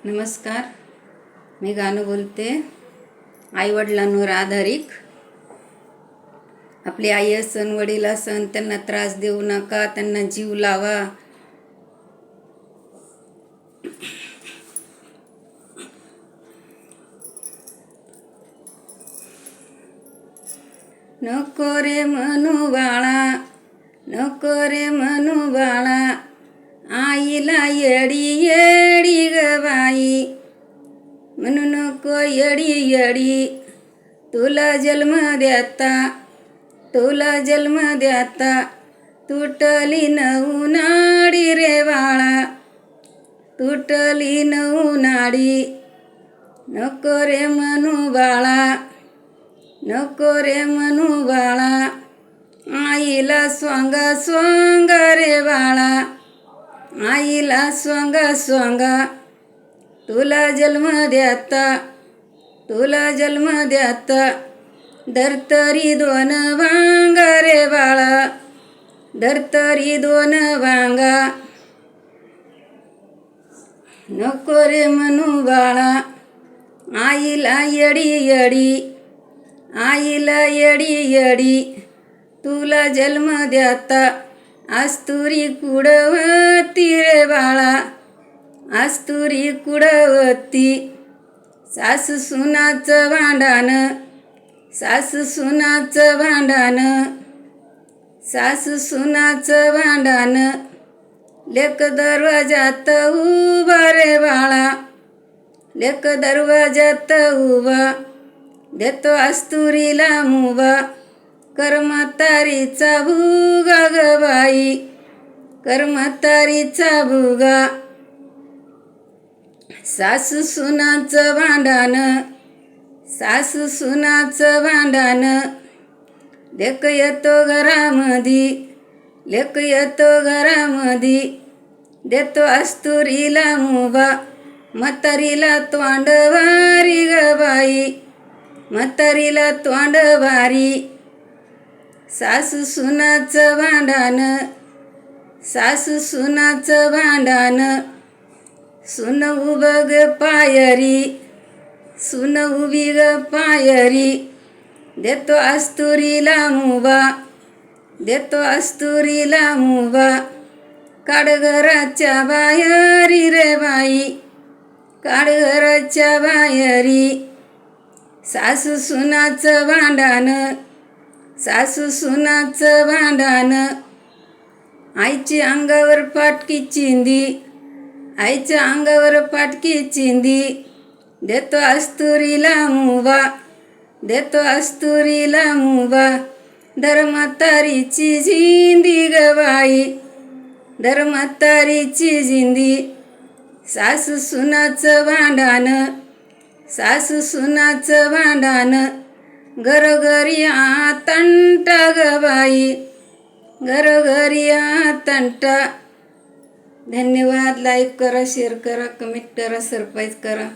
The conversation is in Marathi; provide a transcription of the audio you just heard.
नमस्कार. मी गाणं बोलते. आईवडिलांवर आधारित. आपली आई असन, वडील असन, त्यांना त्रास देऊ नका, त्यांना जीव लावा. नको रे म्हणू बाळा, नको रे म्हणू बाळा, आईला येडी येडी ग बाई. म्हणू नको येडी येडी, तुला जन्म द्याता, तुला जन्म द्याता, तुटली नऊ नाडी रे बाळा, तुटली नऊ नाडी. नको रे म्हणू बाळा, नको रे म्हणू बाळा, आईला स्वांग स्वांग रे बाळा, आईला स्वांग स्वांग, तुला जन्म द्याता, तुला जन्म द्याता, धरतरी दोन भांग रे बाळा, धरतरी दोन भांगा. नको रे म्हणू बाळा, आईला येडी येडी, आईला येडी येडी, तुला जन्म द्याता, आस्तुरी कुडवती रे बाळा, आस्तुरी कुडवती. सासू सुनाचं भांडण, सासू सुनाचं भांडण, सासू सुनाचं भांडण, लेक दरवाजात उभा रे बाळा, लेक दरवाजात उभा, देतो आस्तुरीला मुभा, कर्मतारीचा भुगा ग बाई, कर्मतारीचा भुगा. सासू सुनाचं भांडण, सासू सुनाचं भांडण, लेक येतो घरामधी, लेक येतो घरामधी, देतो आस्तुरीला मुभा, म्हातारीला तोंड भारी ग बाई, म्हातारीला तोंड भारी. सासू सुनाचं भांडण, सासू सुनाचं भांडण, सुन उभं ग पायरी, सुन उभी ग पायरी, देतो आस्तुरीला मुभा, देतो आस्तुरीला मुभा, काढ घराच्या बाहेरी रे बाई, काढ घराच्या बाहेरी. सासू सुनाचं भांडण, सासू सुनाचं भांडण, आईची अंगावर फाटकी चिंदी, आईच्या अंगावर फाटकी चिंदी, देतो आस्तुरीला मुभा, देतो आस्तुरीला मुभा, धर्मतारीची जिंदी ग बाई, धर्मतारीची जिंदी. सासू सुनाचं भांडण, सासू सुनाचं भांडण, घरोघरी आतंटा ग बाई, घरोघरी आतंटा. धन्यवाद. लाईक करा, शेअर करा, कमेंट करा, सबस्क्राईब करा.